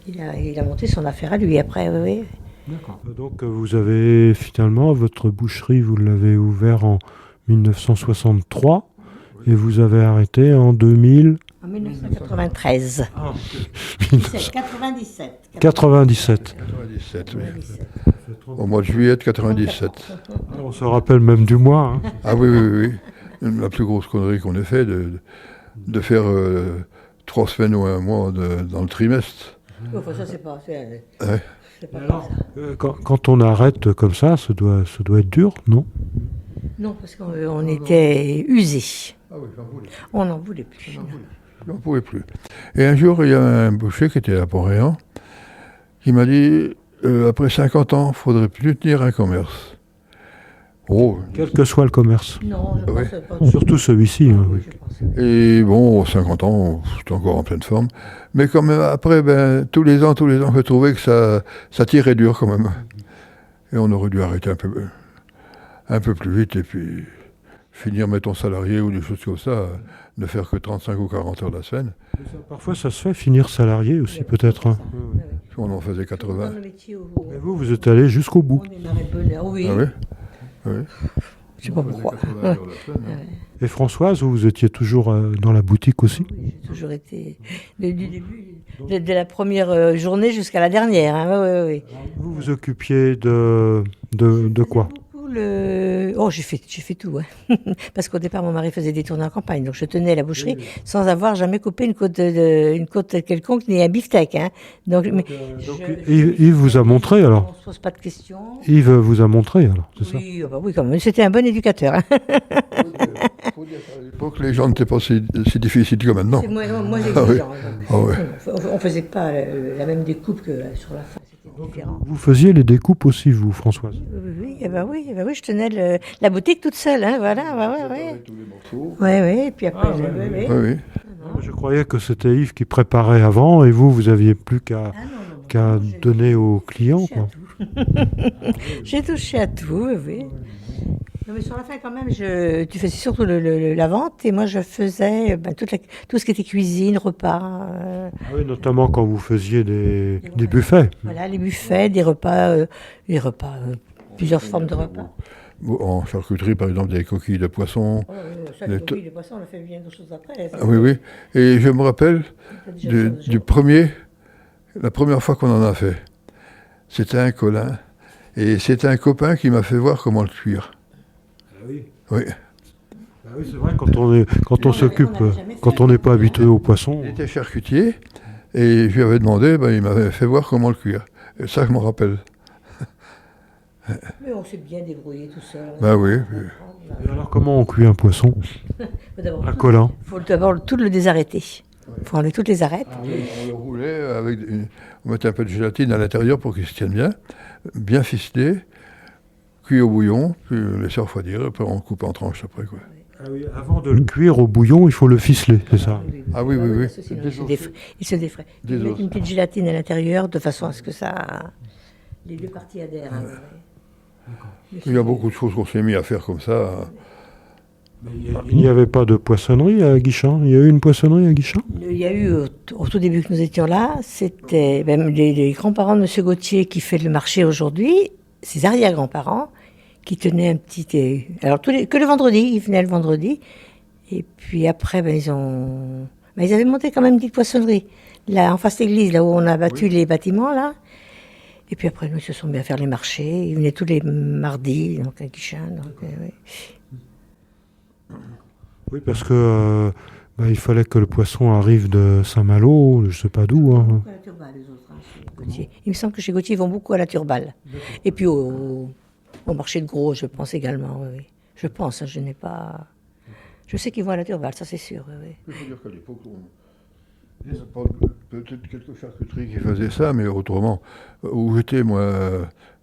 Il a monté son affaire à lui après, oui. D'accord. Donc vous avez finalement, votre boucherie, vous l'avez ouvert en 1963 et vous avez arrêté en 2000. En 1993. Ah, 97. 97, oui. Au mois de juillet de 97. On se rappelle même du mois. Hein. Ah oui, oui, oui. La plus grosse connerie qu'on ait fait, de faire 3 semaines ou un mois dans le trimestre. Enfin, ça, c'est pas... Ouais. Alors, quand on arrête comme ça doit être dur, non? Non, parce qu'on était usés. Ah oui, j'en voulais. On n'en voulait plus. J'en pouvais plus. Et un jour, il y a un boucher qui était à Port-Réan qui m'a dit après 50 ans, il ne faudrait plus tenir un commerce. Oh. Quel que soit le commerce. Non, je Ouais. pense pas. Surtout celui-ci. Hein, oui. Et bon, 50 ans, j'étais encore en pleine forme. Mais quand même, après, tous les ans, je trouvais que ça tirait dur quand même. Et on aurait dû arrêter un peu plus vite et puis finir, mettons, salarié ou des choses comme ça, ne faire que 35 ou 40 heures la semaine. Parfois, ça se fait finir salarié aussi, peut-être. Hein. On en faisait 80. Et vous êtes allé jusqu'au bout. On est marré de bonheur, oui. Ah oui, oui. Je sais pas pourquoi. 80 heures la semaine, hein. Et Françoise, vous étiez toujours dans la boutique aussi? Oui, j'ai toujours été du début, de la première journée jusqu'à la dernière. Hein. Oui. Vous vous occupiez de quoi? Oh, j'ai fait tout. Hein. Parce qu'au départ, mon mari faisait des tournées en campagne. Donc, je tenais la boucherie sans avoir jamais coupé une côte quelconque ni un beefsteak. Hein. Donc, Yves vous a montré alors? On ne se pose pas de questions. Yves vous a montré alors, c'est ça? Oui, oui, quand même. C'était un bon éducateur. Hein. Faut dire qu'à l'époque, les gens n'étaient pas si difficiles que maintenant. C'est moins Ah oui. exigeant. Ah ouais. On ne faisait pas la même découpe que sur la fin. C'était différent. Vous faisiez les découpes aussi, vous, Françoise? Oui, je tenais la boutique toute seule, hein, voilà, ouais. Tous les morceaux. Ouais, et puis après, Oui, oui. Je croyais que c'était Yves qui préparait avant et vous aviez plus qu'à donner aux clients. Quoi. J'ai touché à tout, oui. Non, mais sur la fin, quand même, tu faisais surtout la vente et moi, je faisais tout ce qui était cuisine, repas. Ah oui, notamment quand vous faisiez des buffets. Voilà, les buffets, des repas, plusieurs formes de repas. En charcuterie, par exemple, des coquilles de poisson. Les coquilles de poisson, on a fait bien d'autres choses après. Ah, oui, oui. Et je me rappelle la première fois qu'on en a fait. C'était un Colin. Et c'était un copain qui m'a fait voir comment le cuire. Ah oui. Oui. Ah oui, c'est vrai, quand on s'occupe, quand on n'est pas habitué au poisson. Il était charcutier et je lui avais demandé, il m'avait fait voir comment le cuire. Et ça, je m'en rappelle. Mais on s'est bien débrouillé tout seul. Oui. Et alors, comment on cuit un poisson? Un Colin. Il faut d'abord tout le désarrêter. Il faut enlever toutes les arêtes. On le roulait on mettait un peu de gélatine à l'intérieur pour qu'il se tienne bien ficelé, cuit au bouillon, puis laisser refroidir, après on coupe en tranches après. Quoi. Ah oui, avant de le cuire au bouillon, il faut le ficeler, c'est ça? Ah oui. Il se défraie. Il met une petite gélatine à l'intérieur de façon à ce que les deux parties adhèrent. Il y a beaucoup de choses qu'on s'est mis à faire comme ça. Il n'y avait pas de poissonnerie à Guichen? Il y a eu une poissonnerie à Guichen? Il y a eu, au tout début que nous étions là, c'était même les grands-parents de M. Gauthier qui fait le marché aujourd'hui, ses arrière-grands-parents, qui tenaient un petit... Alors, que le vendredi, ils venaient le vendredi. Et puis après, ils avaient monté quand même une petite poissonnerie. Là, en face de l'église, là où on a battu les bâtiments, là. Et puis après, nous, ils se sont mis à faire les marchés. Ils venaient tous les mardis, donc à Guichen. Oui. Oui, parce que il fallait que le poisson arrive de Saint-Malo, je ne sais pas d'où. Hein. À la Turballe, les autres, chez Gauthier. Il me semble que chez Gauthier, ils vont beaucoup à la Turballe. Et puis au marché de Gros, je pense également. Oui. Je pense, je n'ai pas... Je sais qu'ils vont à la Turballe, ça c'est sûr. Oui. Il faut dire qu'à l'époque, peut-être quelques charcuteries qui faisaient ça, mais autrement, où j'étais, moi,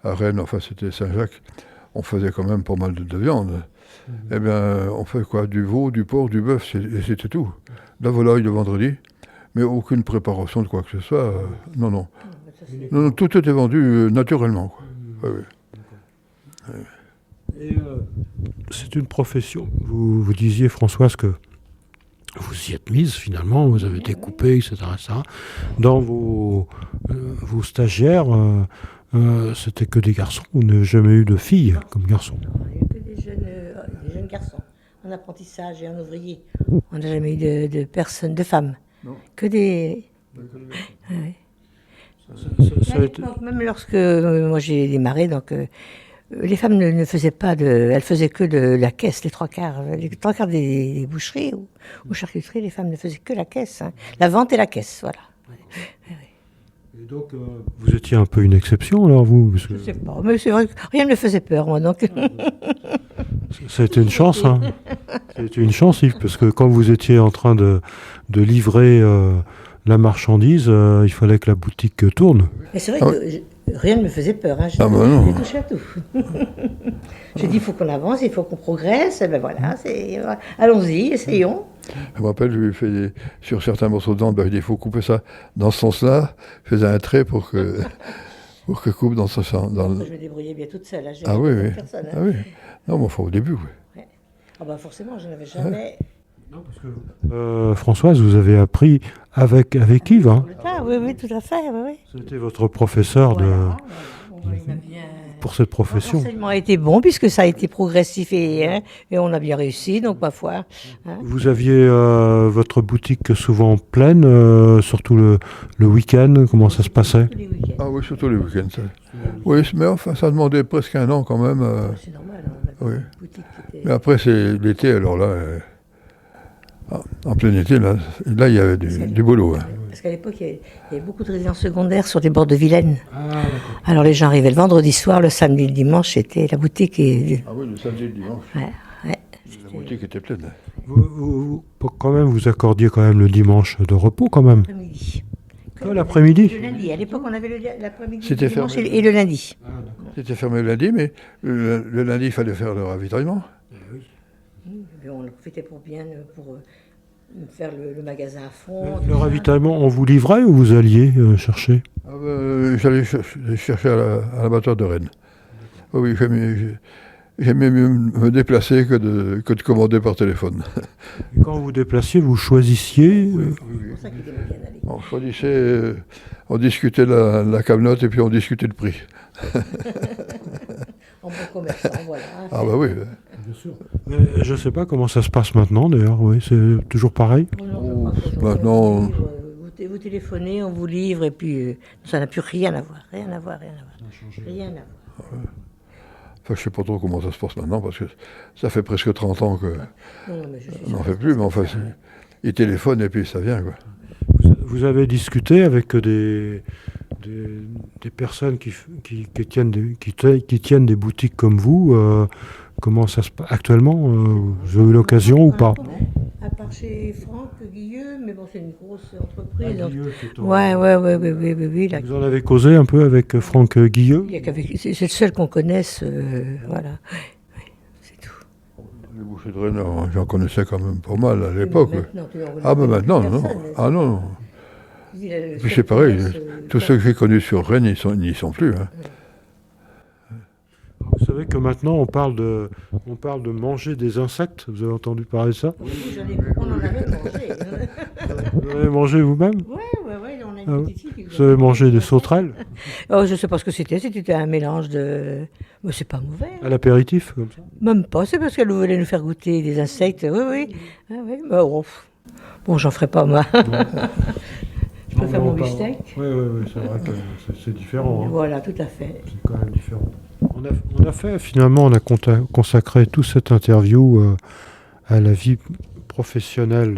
à Rennes, enfin c'était Saint-Jacques, on faisait quand même pas mal de viande. Eh bien, on fait quoi? Du veau, du porc, du bœuf, et c'était tout. La volaille le vendredi, mais aucune préparation de quoi que ce soit. Non, non. Non, tout était vendu naturellement. Quoi. Oui. Et, c'est une profession. Vous disiez, Françoise, que vous y êtes mise finalement, vous avez découpé, etc. Dans vos stagiaires, c'était que des garçons. Vous n'avez jamais eu de filles comme garçons? Il n'y a que des jeunes garçons en apprentissage et en ouvrier. On n'a jamais eu de personnes, de femmes. Non. Que des... Oui. Même lorsque moi j'ai démarré, donc les femmes ne faisaient pas elles faisaient que de la caisse, les trois quarts des boucheries ou charcuteries, les femmes ne faisaient que la caisse, hein. La vente et la caisse, voilà. Et donc vous étiez un peu une exception alors vous? Parce que... Je sais pas, mais c'est vrai que rien ne me faisait peur moi donc. Ça a été une chance, hein. Ça a été une chance, Yves, parce que quand vous étiez en train de livrer la marchandise, il fallait que la boutique tourne. Mais c'est vrai que rien ne me faisait peur, hein. J'ai touché à tout. J'ai dit, il faut qu'on avance, il faut qu'on progresse, et ben voilà, allons-y, essayons. Je me rappelle, je lui ai fait sur certains morceaux de viande, il faut couper ça dans ce sens-là, je faisais un trait pour que coupe dans ce sens. Je me débrouillais bien toute seule, hein. Oui. Personne, hein. Ah oui. Non, mais enfin au début, oui. Ouais. Ah bah forcément, je n'avais jamais... Non, parce que, Françoise, vous avez appris avec Yves, hein? Oui, tout à fait, oui. C'était votre professeur pour cette profession. L'enseignement a été bon, puisque ça a été progressif et on a bien réussi, donc ma foi. Hein. Vous aviez votre boutique souvent pleine, surtout le week-end, comment ça se passait? Tous les week-ends. Ah oui, surtout les week-ends. Ça. Oui, mais enfin, ça demandait presque un an quand même. C'est normal, on avait une boutique qui était... Mais après, c'est l'été, alors là... En plein été, là il y avait du boulot. Hein. Parce qu'à l'époque, il y avait beaucoup de résidences secondaires sur les bords de Vilaine. Ah, alors les gens arrivaient le vendredi soir, le samedi, le dimanche, c'était la boutique. Ah oui, le samedi et le dimanche. Ouais, la boutique était pleine. Quand même, vous accordiez quand même le dimanche de repos, quand même. L'après-midi. Que l'après-midi? Le lundi. À l'époque, on avait l'après-midi, C'était le dimanche fermé. et le lundi. Ah, C'était fermé le lundi, mais le lundi, il fallait faire le ravitaillement. On en profitait pour faire le magasin à fond. Le ravitaillement, on vous livrait ou vous alliez chercher? J'allais chercher à l'abattoir de Rennes. Oui, j'aimais mieux me déplacer que de commander par téléphone. Et quand vous vous déplaciez, vous choisissiez? C'est pour ça qu'il était bien allé. On choisissait, on discutait la camionnette et puis on discutait le prix. En bon commerçant, voilà. Ah bah oui. Bien sûr. Mais je ne sais pas comment ça se passe maintenant, d'ailleurs. Oui, c'est toujours pareil. Maintenant... Vous téléphonez, on vous livre, et puis ça n'a plus rien à voir. Rien à voir. Rien à voir. Enfin, je ne sais pas trop comment ça se passe maintenant, parce que ça fait presque 30 ans que on n'en fait plus, mais enfin, ils téléphonent et puis ça vient, quoi. Vous avez discuté avec des personnes qui tiennent des boutiques comme vous. Comment ça se passe actuellement? Vous avez eu l'occasion ou pas? À part chez Franck Guilleux, mais bon, c'est une grosse entreprise. Guilleux, Oui. Vous en avez causé un peu avec Franck Guilleux? C'est le seul qu'on connaisse, voilà. C'est tout. Les bouchers de Rennes, j'en connaissais quand même pas mal à l'époque. Ah, mais maintenant, non. Ah non. Puis c'est pareil, tous ceux que j'ai connus sur Rennes, ils n'y sont plus. Hein. Vous savez que maintenant on parle de manger des insectes. Vous avez entendu parler de ça? Oui, on en avait mangé. Vous en avez mangé vous-même? Oui, on a une petite fille. Vous avez mangé des sauterelles? Oh, je ne sais pas ce que c'était. C'était un mélange de... Mais c'est pas mauvais. À l'apéritif, comme ça? Même pas, c'est parce qu'elle voulait nous faire goûter des insectes. Oui. Ah, oui. Bon, j'en ferai pas moi. Je peux faire mon beefsteak. Oui, c'est vrai que c'est différent. Hein. Voilà, tout à fait. C'est quand même différent. On a consacré toute cette interview à la vie professionnelle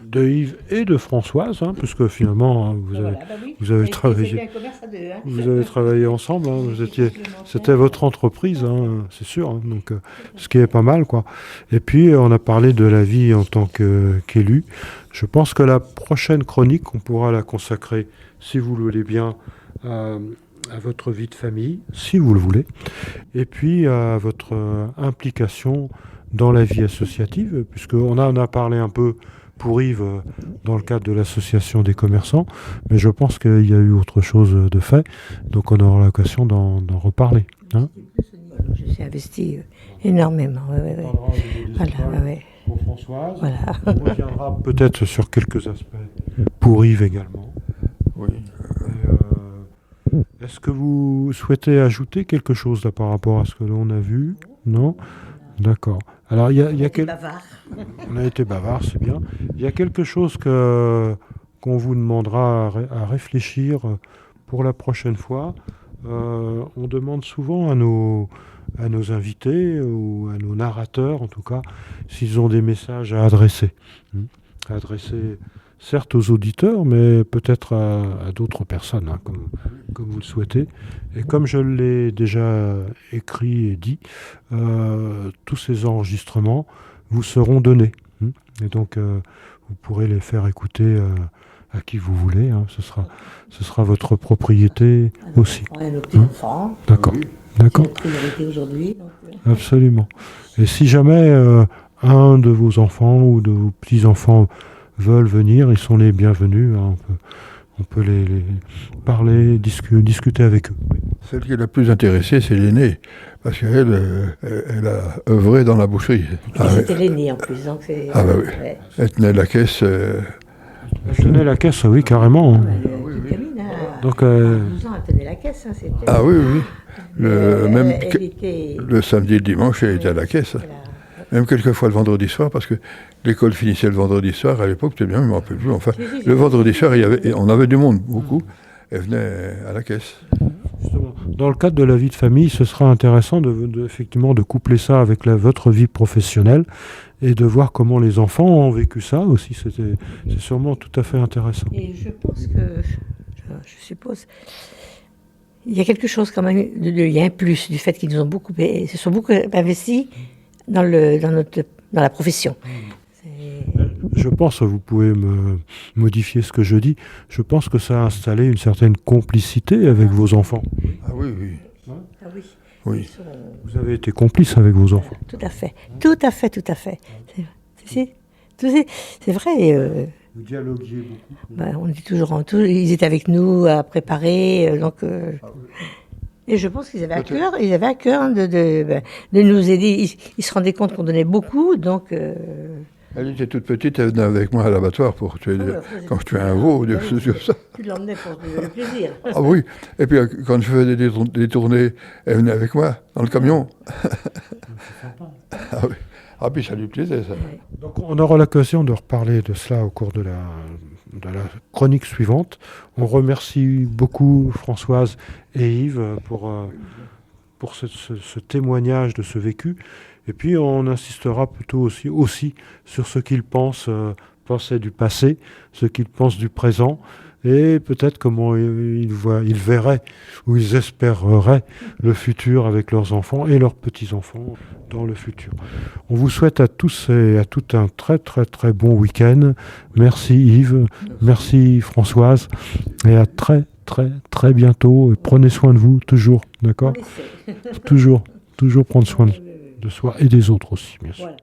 de Yves et de Françoise, hein, puisque finalement vous avez travaillé ensemble, hein, c'était votre entreprise, hein, c'est sûr, hein, donc ce qui est pas mal, quoi. Et puis on a parlé de la vie en tant qu'élu. Je pense que la prochaine chronique, on pourra la consacrer, si vous le voulez bien, à votre vie de famille, si vous le voulez, et puis à votre implication dans la vie associative, puisqu'on en a parlé un peu pour Yves dans le cadre de l'association des commerçants, mais je pense qu'il y a eu autre chose de fait, donc on aura l'occasion d'en reparler. Hein. Je suis investie énormément. Pour Françoise, voilà. On reviendra peut-être sur quelques aspects pour Yves également. Oui. Est-ce que vous souhaitez ajouter quelque chose là, par rapport à ce que l'on a vu? Non? D'accord. Alors, il y a Bavard. On a été bavard, c'est bien. Il y a quelque chose qu'on vous demandera à réfléchir pour la prochaine fois. On demande souvent à nos invités ou à nos narrateurs, en tout cas, s'ils ont des messages à adresser. À adresser certes aux auditeurs, mais peut-être à d'autres personnes, hein, comme vous le souhaitez. Et comme je l'ai déjà écrit et dit, tous ces enregistrements vous seront donnés. Et donc, vous pourrez les faire écouter à qui vous voulez. Hein. Ce sera votre propriété aussi. Nos petits-enfants. D'accord. C'est notre priorité aujourd'hui. Absolument. Et si jamais un de vos enfants ou de vos petits-enfants veulent venir, ils sont les bienvenus. Hein. On peut les parler, discuter avec eux. Celle qui est la plus intéressée, c'est l'aînée, parce qu'elle elle a œuvré dans la boucherie. C'était l'aînée en plus, donc c'est... Ah bah oui. Ouais. Elle tenait la caisse. Elle tenait la caisse, oui, carrément. Hein. Gamine, donc, 12 ans, elle tenait la caisse. Hein, ah oui, oui. Le samedi et le dimanche, elle était à la caisse. Même quelquefois le vendredi soir, parce que l'école finissait le vendredi soir, à l'époque, c'était bien, je ne me rappelle plus. Enfin, le vendredi soir, on avait du monde, beaucoup. Elle venait à la caisse. Justement, dans le cadre de la vie de famille, ce sera intéressant effectivement de coupler ça avec votre vie professionnelle et de voir comment les enfants ont vécu ça aussi. C'est sûrement tout à fait intéressant. Et je pense que, je suppose, il y a quelque chose quand même, il y a un plus du fait qu'ils nous ont se sont beaucoup investis dans la profession. Je pense, vous pouvez me modifier ce que je dis, je pense que ça a installé une certaine complicité avec vos enfants. Ah oui, oui. Ah oui. Oui. Vous avez été complice avec vos enfants. Tout à fait. Tout à fait. C'est vrai. Vous dialoguiez beaucoup. On dit toujours ils étaient avec nous à préparer, et je pense qu'ils avaient à cœur, de nous aider. Ils se rendaient compte qu'on donnait beaucoup, donc. Elle était toute petite, elle venait avec moi à l'abattoir pour tuer, quand je tuais un veau ou des choses comme ça. Tu l'emmenais pour le plaisir. Ah oui, et puis quand je faisais des tournées, elle venait avec moi dans le camion. Ah oui. Ah puis ça lui plaisait ça. Donc on aura l'occasion de reparler de cela au cours de la chronique suivante. On remercie beaucoup Françoise et Yves pour ce témoignage de ce vécu. Et puis on insistera plutôt aussi sur ce qu'ils pensaient du passé, ce qu'ils pensent du présent, et peut-être comment ils verraient ou ils espéreraient le futur avec leurs enfants et leurs petits-enfants dans le futur. On vous souhaite à tous et à toutes un très très très bon week-end. Merci Yves, merci Françoise, et à très très très bientôt. Et prenez soin de vous toujours, d'accord ? Toujours prendre soin de soi et des autres aussi, bien sûr. Voilà.